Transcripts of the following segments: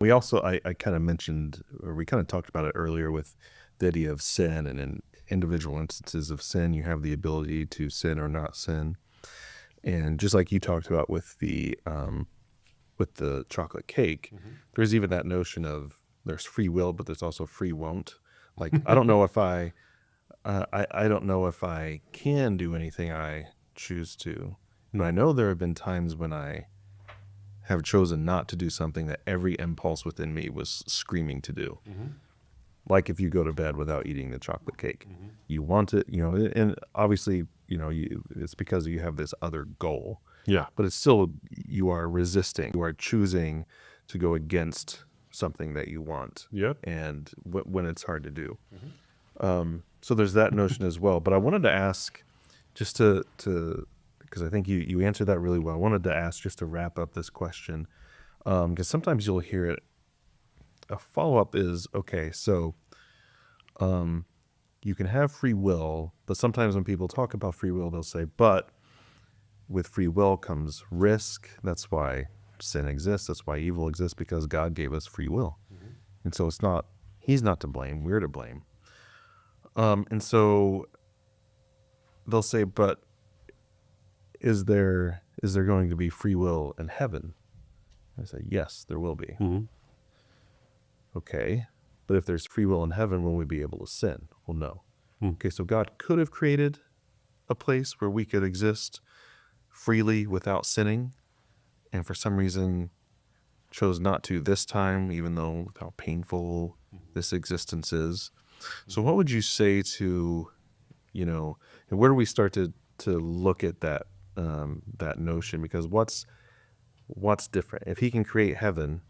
We also, I kind of mentioned, or we kind of talked about it earlier with the idea of sin, and in individual instances of sin, you have the ability to sin or not sin. And just like you talked about with the chocolate cake, there's even that notion of there's free will, but there's also free won't. Like, I don't know if I don't know if I can do anything I choose to. And I know there have been times when I have chosen not to do something that every impulse within me was screaming to do. Like if you go to bed without eating the chocolate cake, you want it, and obviously, it's because you have this other goal. Yeah. But it's still, you are resisting. You are choosing to go against something that you want. Yep. And when it's hard to do. So there's that notion as well. But I wanted to ask, just to because I think you answered that really well. I wanted to ask, just to wrap up this question, because sometimes you'll hear it. A follow-up is, okay, so you can have free will, but sometimes when people talk about free will, they'll say, but with free will comes risk. That's why sin exists. That's why evil exists, because God gave us free will. And so he's not to blame. We're to blame. And so they'll say, but is there going to be free will in heaven? I say, yes, there will be. Okay, but if there's free will in heaven, will we be able to sin? Well, no. Okay, so God could have created a place where we could exist freely without sinning, and for some reason chose not to this time, even though how painful this existence is. So what would you say to, and where do we start to look at that that notion? Because what's different? If he can create heaven,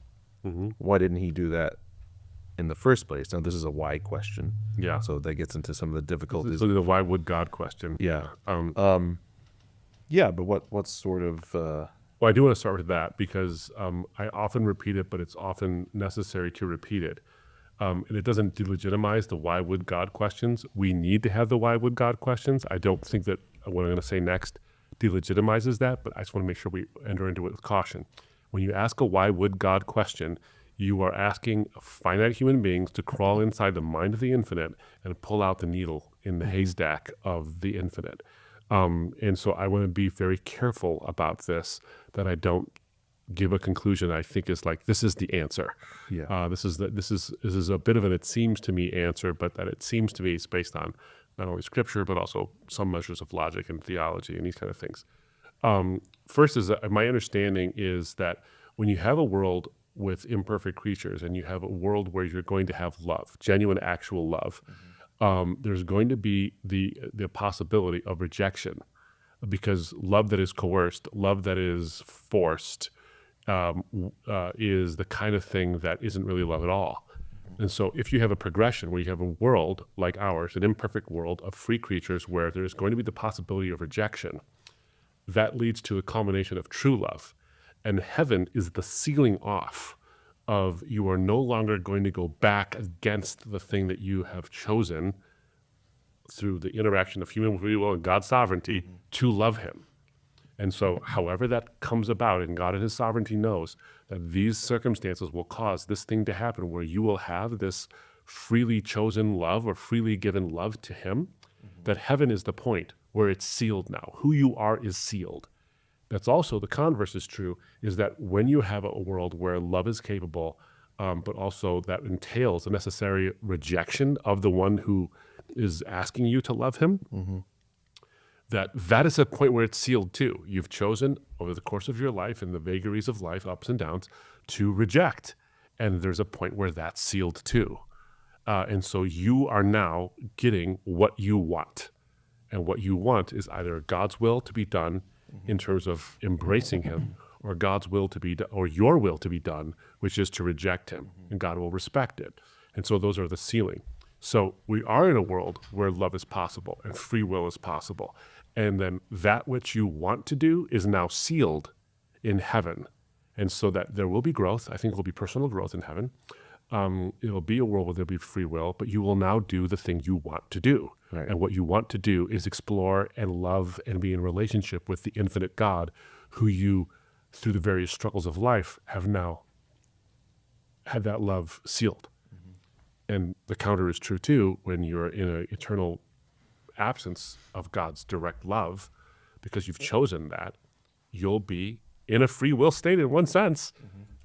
why didn't he do that in the first place? Now, this is a why question. Yeah. So that gets into some of the difficulties. So the why would God question. Yeah. Yeah, but what's sort of... Well, I do want to start with that because I often repeat it, but it's often necessary to repeat it. And it doesn't delegitimize the why would God questions. We need to have the why would God questions. I don't think that what I'm going to say next delegitimizes that, but I just want to make sure we enter into it with caution. When you ask a why would God question, you are asking finite human beings to crawl inside the mind of the infinite and pull out the needle in the haystack of the infinite. And so I want to be very careful about this, that I don't give a conclusion I think is like, this is the answer. Yeah. This is a bit of an it seems to me answer, but that it seems to me is based on not only scripture, but also some measures of logic and theology and these kind of things. First is that my understanding is that when you have a world with imperfect creatures and you have a world where you're going to have love, genuine, actual love, there's going to be the possibility of rejection, because love that is coerced, love that is forced, is the kind of thing that isn't really love at all. And so if you have a progression where you have a world like ours, an imperfect world of free creatures where there's going to be the possibility of rejection, that leads to a culmination of true love. And heaven is the sealing off of, you are no longer going to go back against the thing that you have chosen through the interaction of human free will and God's sovereignty to love him. And so however that comes about, and God in his sovereignty knows that these circumstances will cause this thing to happen where you will have this freely chosen love or freely given love to him, that heaven is the point where it's sealed now. Who you are is sealed. That's also, the converse is true, is that when you have a world where love is capable, but also that entails a necessary rejection of the one who is asking you to love him, that is a point where it's sealed too. You've chosen over the course of your life, in the vagaries of life, ups and downs, to reject. And there's a point where that's sealed too. And so you are now getting what you want. And what you want is either God's will to be done in terms of embracing him, or God's will to be done, or your will to be done, which is to reject him, and God will respect it. And so those are the sealing. So we are in a world where love is possible and free will is possible. And then that which you want to do is now sealed in heaven. And so that there will be growth. I think there will be personal growth in heaven. It'll be a world where there'll be free will, but you will now do the thing you want to do. Right. And what you want to do is explore and love and be in relationship with the infinite God, who you, through the various struggles of life, have now had that love sealed. And the counter is true too when you're in an eternal absence of God's direct love, because you've chosen that, you'll be in a free will state in one sense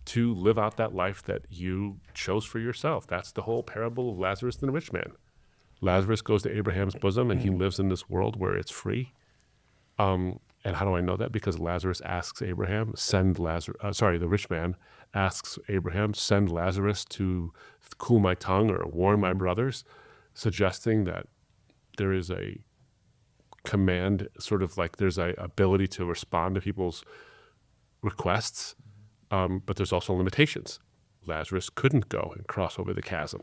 to live out that life that you chose for yourself. That's the whole parable of Lazarus and the rich man. Lazarus goes to Abraham's bosom and he lives in this world where it's free. And how do I know that? Because Lazarus asks Abraham, the rich man asks Abraham, send Lazarus to cool my tongue or warn my brothers, suggesting that there is a command, sort of like there's a ability to respond to people's requests, but there's also limitations. Lazarus couldn't go and cross over the chasm.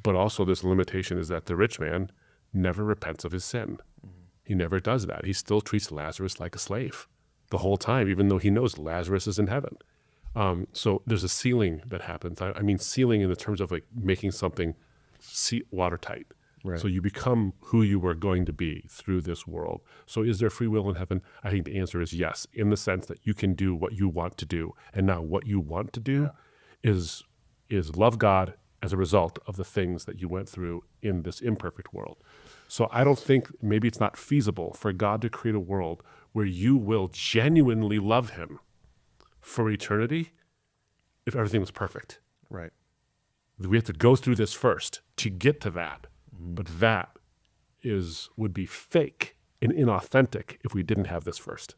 But also this limitation is that the rich man never repents of his sin. He never does that. He still treats Lazarus like a slave the whole time, even though he knows Lazarus is in heaven. So there's a sealing that happens. I mean sealing in the terms of like making something watertight. Right. So you become who you were going to be through this world. So is there free will in heaven? I think the answer is yes, in the sense that you can do what you want to do. And now what you want to do is love God as a result of the things that you went through in this imperfect world. So I don't think, maybe it's not feasible for God to create a world where you will genuinely love him for eternity if everything was perfect. Right. We have to go through this first to get to that. But that would be fake and inauthentic if we didn't have this first.